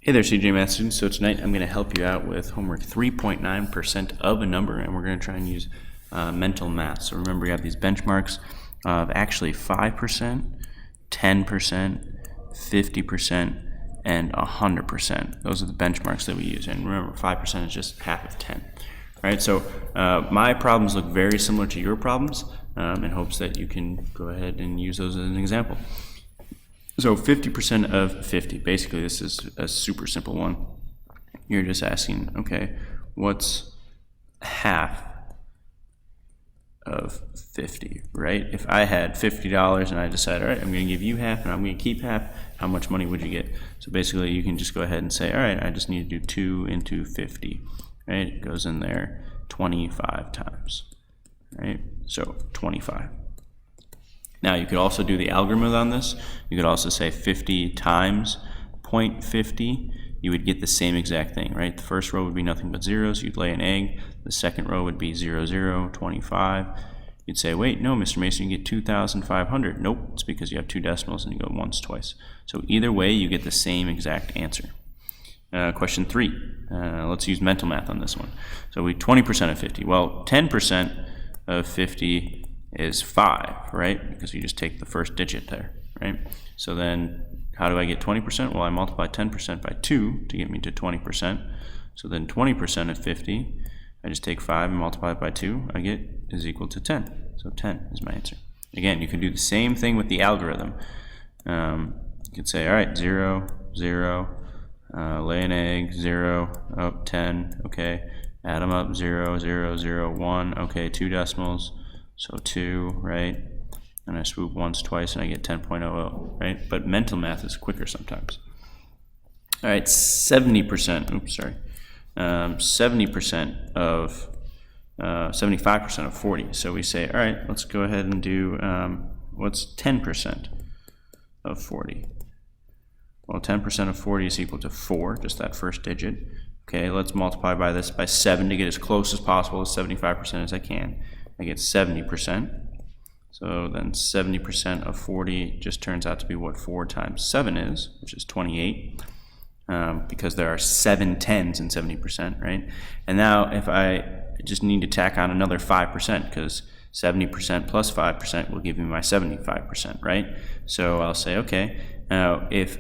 Hey there, CJ Math students. So tonight I'm going to help you out with homework 3.9% of a number, and we're going to try and use mental math. So remember, you have these benchmarks of actually 5%, 10%, 50%, and 100%. Those are the benchmarks that we use. And remember, 5% is just half of 10. All right, so my problems look very similar to your problems in hopes that you can go ahead and use those as an example. So 50% of 50, basically this is a super simple one. You're just asking, okay, what's half of 50, right? If I had $50 and I decided, all right, I'm going to give you half and I'm going to keep half, how much money would you get? So basically you can just go ahead and say, all right, I just need to do 2 into 50, right? It goes in there 25 times, right? So 25. Now you could also do the algorithm on this. You could also say 50 times 0.50. You would get the same exact thing, right? The first row would be nothing but zeros. You'd lay an egg. The second row would be 0, 0, 25. You'd say, wait, no, Mr. Mason, you get 2,500. Nope, it's because you have two decimals and you go once, twice. So either way, you get the same exact answer. Question 3. Let's use mental math on this one. So we 20% of 50. Well, 10% of 50 is 5, right? Because you just take the first digit there, right? So then how do I get 20%? Well, I multiply 10% by 2 to get me to 20%. So then 20% of 50, I just take 5 and multiply it by 2, I get is equal to 10. So 10 is my answer. Again, you can do the same thing with the algorithm. You could say, all right, 0, 0, lay an egg, 0, up 10, okay, add them up, 0, 0, 0, 1, okay, two decimals, so 2, right? And I swoop once, twice, and I get 10.00, right? But mental math is quicker sometimes. All right, 70%, oops, sorry. 70% of, 75% of 40. So we say, all right, let's go ahead and do, what's 10% of 40? Well, 10% of 40 is equal to 4, just that first digit. Okay, let's multiply by this by 7 to get as close as possible to 75% as I can. I get 70%. So then 70% of 40 just turns out to be what 4 times 7 is, which is 28, because there are 7 tens in 70%, right? And now if I just need to tack on another 5%, because 70% plus 5% will give me my 75%, right? So I'll say, okay, now if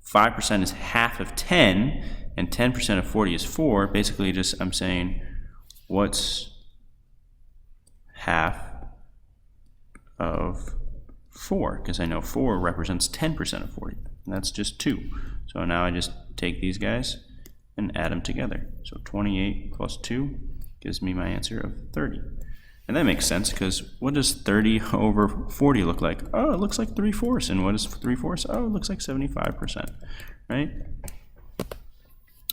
5% is half of 10, and 10% of 40 is 4, basically just I'm saying, what's half of 4, because I know 4 represents 10% of 40, and that's just 2. So now I just take these guys and add them together. So 28 plus 2 gives me my answer of 30. And that makes sense, because what does 30 over 40 look like? Oh, it looks like 3/4. And what is 3/4? Oh, it looks like 75%, right?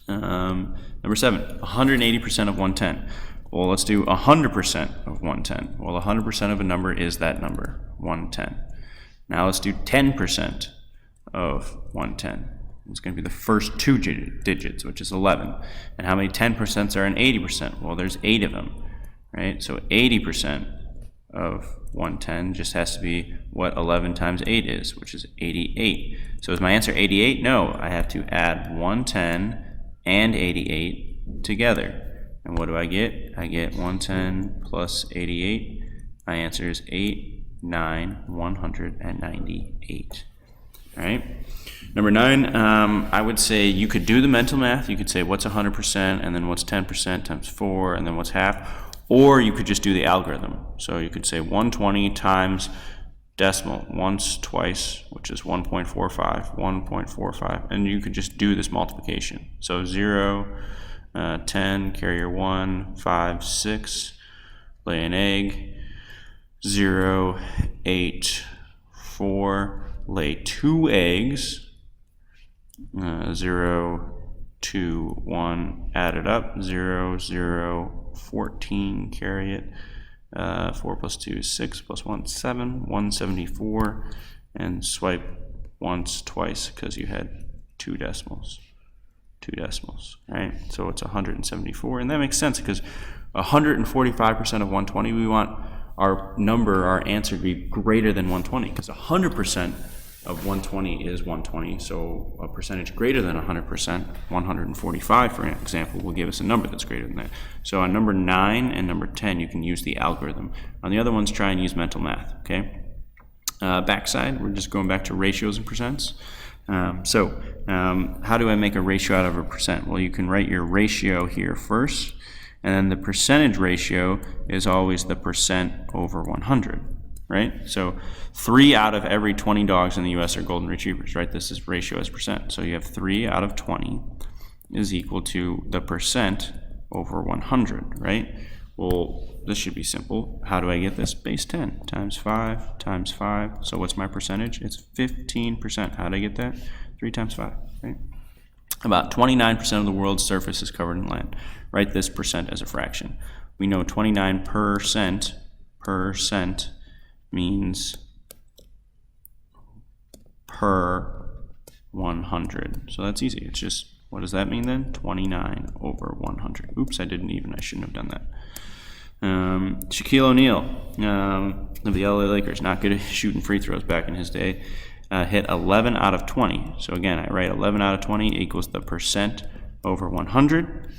Number 7, 180% of 110. Well, let's do 100% of 110. Well, 100% of a number is that number, 110. Now let's do 10% of 110. It's going to be the first two digits, which is 11. And how many 10% are in 80%? Well, there's 8 of them, right? So 80% of 110 just has to be what 11 times 8 is, which is 88. So is my answer 88? No, I have to add 110 and 88 together. And what do I get? I get 110 plus 88. My answer is 198. All right. Number 9, I would say you could do the mental math. You could say what's 100%, and then what's 10% times 4, and then what's half. Or you could just do the algorithm. So you could say 120 times decimal once, twice, which is 1.45, 1.45. And you could just do this multiplication. So 0, 10, carrier 1, 5, 6, lay an egg, 0, 8, 4, lay 2 eggs, 0, 2, 1, add it up, 0, 0, 14, carry it, 4 plus 2 is 6, plus 1, 7, 174, and swipe once, twice, because you had two decimals, right? So it's 174, and that makes sense because 145% of 120, we want our number, our answer to be greater than 120, because 100% of 120 is 120, so a percentage greater than 100%, 145 for example, will give us a number that's greater than that. So on number 9 and number 10, you can use the algorithm. On the other ones, try and use mental math, okay? Backside, we're just going back to ratios and percents. How do I make a ratio out of a percent? Well, you can write your ratio here first, and then the percentage ratio is always the percent over 100. Right? So 3 out of every 20 dogs in the US are golden retrievers, right? This is ratio as percent. So you have 3 out of 20 is equal to the percent over 100, right? Well, this should be simple. How do I get this? Base 10 times 5 times 5. So what's my percentage? It's 15%. How do I get that? 3 times 5, right? About 29% of the world's surface is covered in land. Write this percent as a fraction. We know 29% means per 100. So that's easy. It's just, what does that mean then? 29 over 100. Oops, I shouldn't have done that. Shaquille O'Neal of the LA Lakers, not good at shooting free throws back in his day, hit 11 out of 20. So again, I write 11 out of 20 equals the percent over 100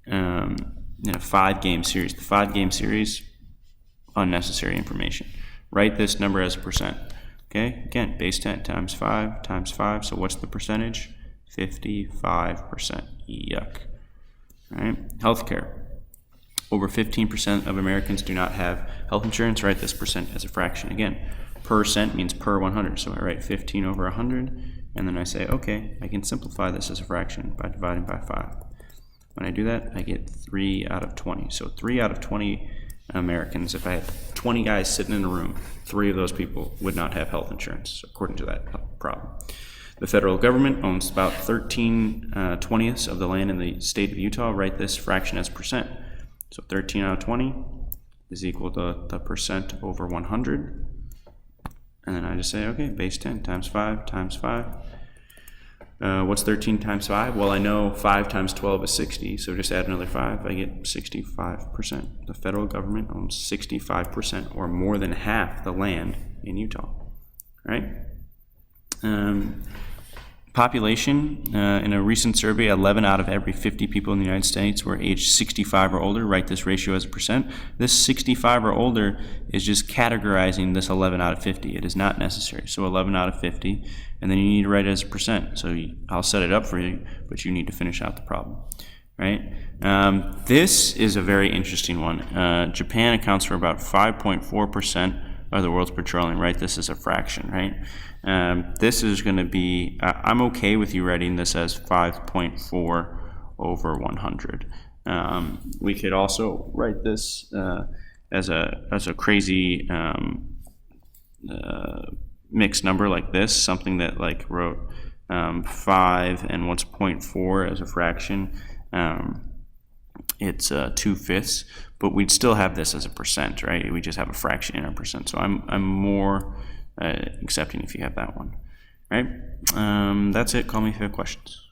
in a 5-game series. The 5-game series, unnecessary information. Write this number as a percent. Okay, again, base 10 times 5 times 5. So what's the percentage? 55%. Yuck. All right, healthcare. Over 15% of Americans do not have health insurance. Write this percent as a fraction. Again, percent means per 100. So I write 15 over 100, and then I say, okay, I can simplify this as a fraction by dividing by 5. When I do that, I get 3 out of 20. So 3 out of 20 Americans, if I had 20 guys sitting in a room, 3 of those people would not have health insurance, according to that problem. The federal government owns about 13/20ths of the land in the state of Utah. Write this fraction as percent. So 13 out of 20 is equal to the percent over 100. And then I just say, okay, base 10 times 5 times 5. What's 13 times 5? Well, I know 5 times 12 is 60, so just add another 5, I get 65%. The federal government owns 65% or more than half the land in Utah, right? Population, in a recent survey, 11 out of every 50 people in the United States were aged 65 or older. Write this ratio as a percent. This 65 or older is just categorizing this 11 out of 50. It is not necessary. So 11 out of 50, and then you need to write it as a percent. So I'll set it up for you, but you need to finish out the problem, right? This is a very interesting one. Japan accounts for about 5.4% of the world's petroleum. Write this as a fraction, right? This is going to be, I'm okay with you writing this as 5.4 over 100. We could also write this as a crazy mixed number like this, something that like wrote 5 and what's 0.4 as a fraction. It's 2/5, but we'd still have this as a percent, right? We just have a fraction in our percent. So I'm more accepting if you have that one, right? That's it. Call me if you have questions.